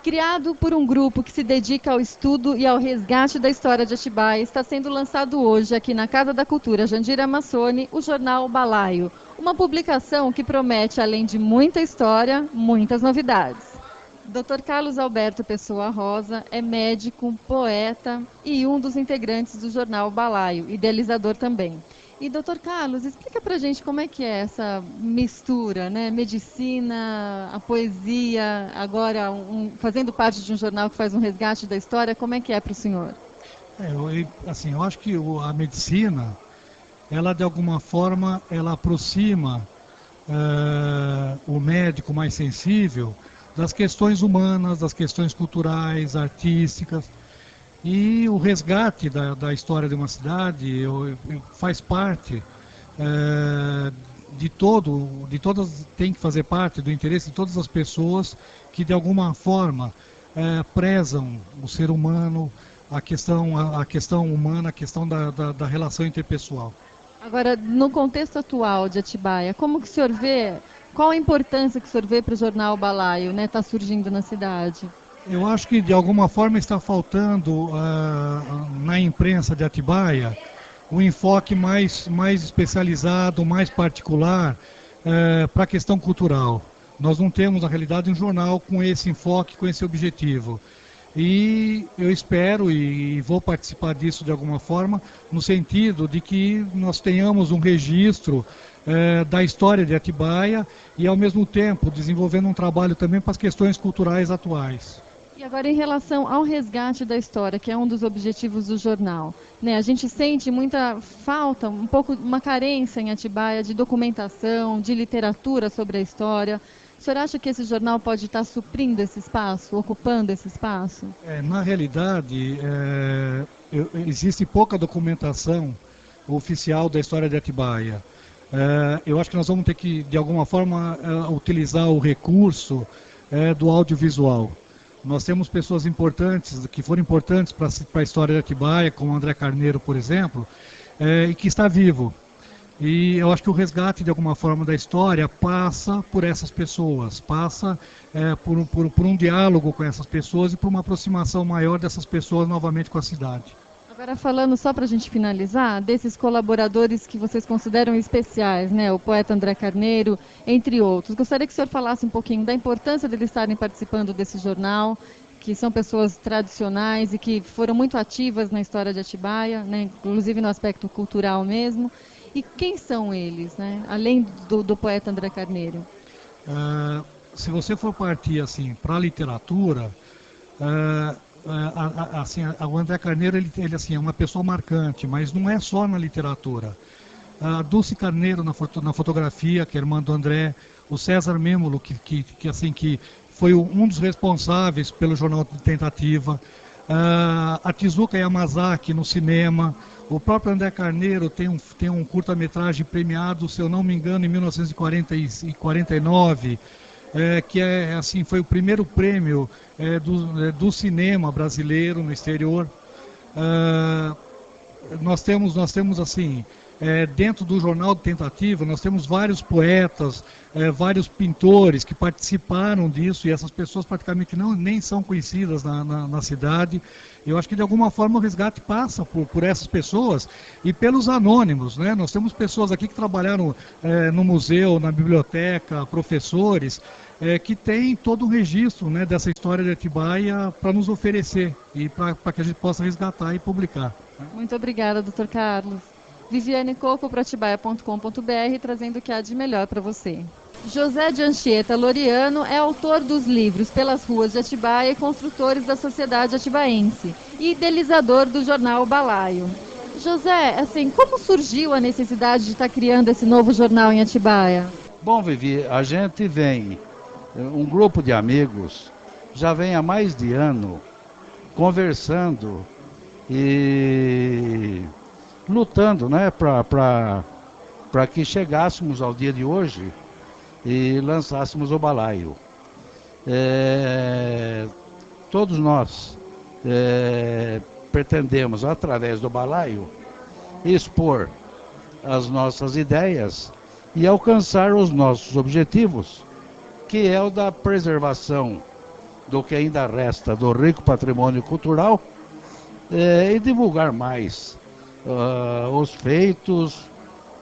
Criado por um grupo que se dedica ao estudo e ao resgate da história de Atibaia, está sendo lançado hoje aqui na Casa da Cultura Jandira Massoni o jornal Balaio, uma publicação que promete, além de muita história, muitas novidades. Dr. Carlos Alberto Pessoa Rosa é médico, poeta e um dos integrantes do jornal Balaio, idealizador também. E, doutor Carlos, explica pra gente como é que é essa mistura, né? Medicina, a poesia, agora fazendo parte de um jornal que faz um resgate da história, como é que é para o senhor? Eu acho que a medicina, ela de alguma forma, ela aproxima o médico mais sensível das questões humanas, das questões culturais, artísticas. E o resgate da história de uma cidade faz parte tem que fazer parte do interesse de todas as pessoas que de alguma forma prezam o ser humano, a questão humana, a questão da relação interpessoal. Agora, no contexto atual de Atibaia, como que o senhor vê, qual a importância que o senhor vê para o jornal Balaio, né, tá surgindo na cidade? Eu acho que de alguma forma está faltando na imprensa de Atibaia um enfoque mais especializado, mais particular para a questão cultural. Nós não temos, na realidade, um jornal com esse enfoque, com esse objetivo. E eu espero e vou participar disso de alguma forma, no sentido de que nós tenhamos um registro da história de Atibaia e, ao mesmo tempo, desenvolvendo um trabalho também para as questões culturais atuais. E agora, em relação ao resgate da história, que é um dos objetivos do jornal, né? A gente sente muita falta, um pouco uma carência em Atibaia de documentação, de literatura sobre a história. O senhor acha que esse jornal pode estar suprindo esse espaço, ocupando esse espaço? Na realidade, existe pouca documentação oficial da história de Atibaia. Eu acho que nós vamos ter que, de alguma forma, utilizar o recurso do audiovisual. Nós temos pessoas importantes, que foram importantes para a história de Atibaia, como André Carneiro, por exemplo, e que está vivo. E eu acho que o resgate, de alguma forma, da história passa por essas pessoas, passa por um diálogo com essas pessoas e por uma aproximação maior dessas pessoas novamente com a cidade. Agora, falando só para a gente finalizar, desses colaboradores que vocês consideram especiais, né? O poeta André Carneiro, entre outros, gostaria que o senhor falasse um pouquinho da importância deles estarem participando desse jornal, que são pessoas tradicionais e que foram muito ativas na história de Atibaia, né? Inclusive no aspecto cultural mesmo. E quem são eles, né? Além do poeta André Carneiro? Se você for partir assim para a literatura, o André Carneiro ele assim, é uma pessoa marcante, mas não é só na literatura. A Dulce Carneiro na fotografia, que é irmã do André, o César Mêmulo, que foi um dos responsáveis pelo Jornal de Tentativa, a Tezuka Yamazaki no cinema, o próprio André Carneiro tem um curta-metragem premiado, se eu não me engano, em 1949, que assim, foi o primeiro prêmio do cinema brasileiro no exterior. Nós temos assim, dentro do Jornal de Tentativa, nós temos vários poetas, vários pintores que participaram disso, e essas pessoas praticamente nem são conhecidas na cidade. Eu acho que de alguma forma o resgate passa por essas pessoas e pelos anônimos, né? Nós temos pessoas aqui que trabalharam no museu, na biblioteca, professores, que têm todo o registro, né, dessa história de Atibaia para nos oferecer e para que a gente possa resgatar e publicar. Muito obrigada, doutor Carlos. Viviane Coco para atibaia.com.br, trazendo o que há de melhor para você. José de Anchieta Loriano é autor dos livros Pelas Ruas de Atibaia e Construtores da Sociedade Atibaense e idealizador do jornal Balaio. José, assim, como surgiu a necessidade de estar criando esse novo jornal em Atibaia? Bom, Vivi, a gente vem, um grupo de amigos, já vem há mais de ano conversando e lutando, né, para que chegássemos ao dia de hoje e lançássemos o Balaio. Todos nós pretendemos, através do Balaio, expor as nossas ideias e alcançar os nossos objetivos, que é o da preservação do que ainda resta do rico patrimônio cultural e divulgar mais os feitos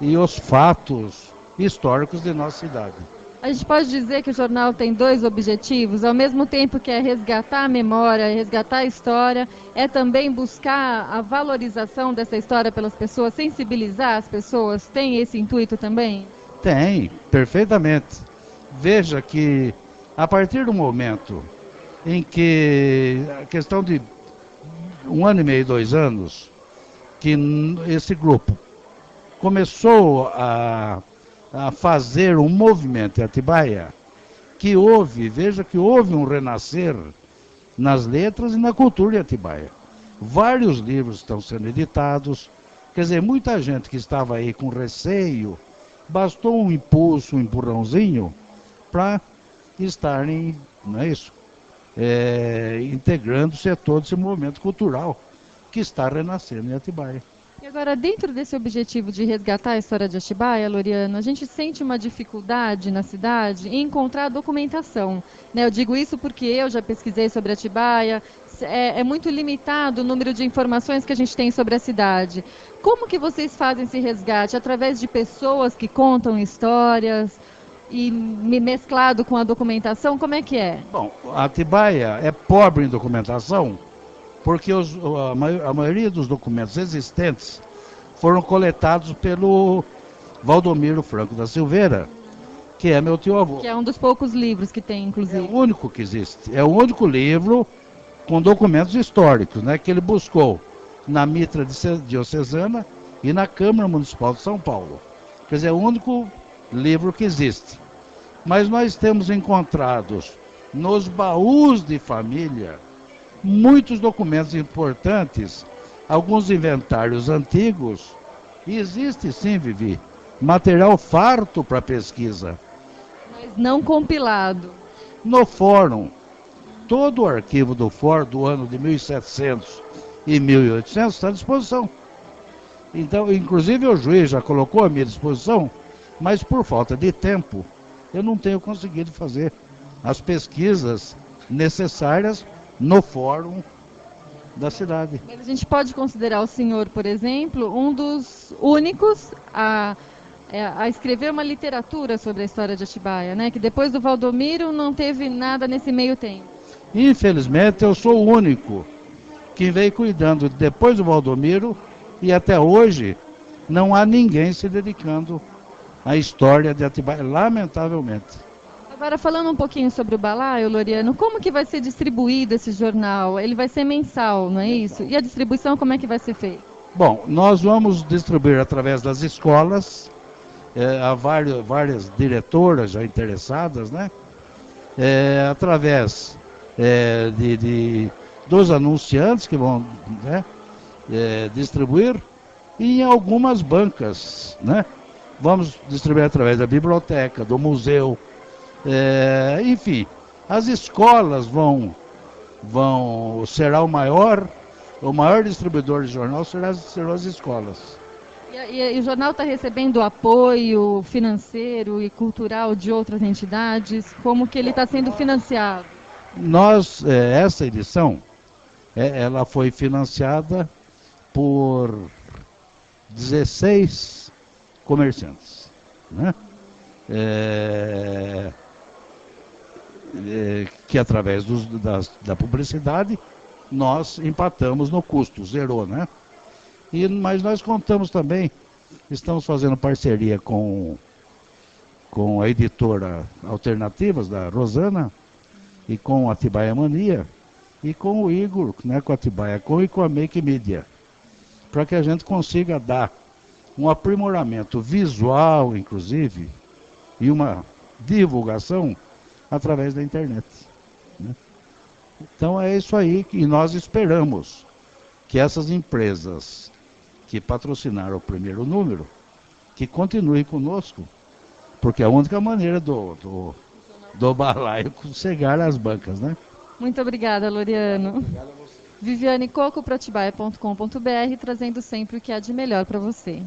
e os fatos históricos de nossa cidade. A gente pode dizer que o jornal tem dois objetivos, ao mesmo tempo que é resgatar a memória, resgatar a história, é também buscar a valorização dessa história pelas pessoas, sensibilizar as pessoas, tem esse intuito também? Tem, perfeitamente. Veja que a partir do momento em que a questão de 1 ano e meio, 2 anos, que esse grupo começou a fazer um movimento em Atibaia, veja que houve um renascer nas letras e na cultura de Atibaia. Vários livros estão sendo editados, quer dizer, muita gente que estava aí com receio, bastou um impulso, um empurrãozinho, para estarem, não é isso? Integrando-se a todo esse movimento cultural que está renascendo em Atibaia. E agora, dentro desse objetivo de resgatar a história de Atibaia, Loriano, a gente sente uma dificuldade na cidade em encontrar documentação, né? Eu digo isso porque eu já pesquisei sobre Atibaia, é muito limitado o número de informações que a gente tem sobre a cidade. Como que vocês fazem esse resgate? Através de pessoas que contam histórias e mesclado com a documentação, como é que é? Bom, Atibaia é pobre em documentação, porque a maioria dos documentos existentes foram coletados pelo Valdomiro Franco da Silveira, que é meu tio-avô. Que é um dos poucos livros que tem, inclusive. É o único que existe. É o único livro com documentos históricos, né, que ele buscou na Mitra Diocesana e na Câmara Municipal de São Paulo. Quer dizer, é o único livro que existe. Mas nós temos encontrados nos baús de família muitos documentos importantes, alguns inventários antigos, e existe sim, Vivi, material farto para pesquisa. Mas não compilado. No fórum, todo o arquivo do fórum do ano de 1700 e 1800 está à disposição. Então, inclusive o juiz já colocou à minha disposição, mas por falta de tempo, eu não tenho conseguido fazer as pesquisas necessárias no fórum da cidade. Mas a gente pode considerar o senhor, por exemplo, um dos únicos a escrever uma literatura sobre a história de Atibaia, né? Que depois do Valdomiro não teve nada nesse meio tempo. Infelizmente, eu sou o único que veio cuidando depois do Valdomiro e até hoje não há ninguém se dedicando à história de Atibaia, lamentavelmente. Agora, falando um pouquinho sobre o Balaio, Loriano, como que vai ser distribuído esse jornal? Ele vai ser mensal, não é isso? E a distribuição, como é que vai ser feita? Bom, nós vamos distribuir através das escolas, há várias diretoras já interessadas, né? Através dos anunciantes que vão, né, distribuir, e em algumas bancas, né? Vamos distribuir através da biblioteca, do museu, enfim, as escolas será o maior distribuidor de jornal serão as escolas. E o jornal está recebendo apoio financeiro e cultural de outras entidades? Como que ele está sendo financiado? Essa edição, ela foi financiada por 16 comerciantes, né? Que através da publicidade nós empatamos no custo, zerou, né? Mas nós contamos também, estamos fazendo parceria com a editora Alternativas, da Rosana, e com a Atibaia Mania, e com o Igor, né, com a Atibaia e com a Make Media, para que a gente consiga dar um aprimoramento visual, inclusive, e uma divulgação através da internet, né? Então é isso aí que nós esperamos, que essas empresas que patrocinaram o primeiro número, que continuem conosco, porque é a única maneira do balaio chegar às bancas, né? Muito obrigada, Loriano. Obrigado a você. Viviane Coco para Atibaia.com.br, trazendo sempre o que há de melhor para você.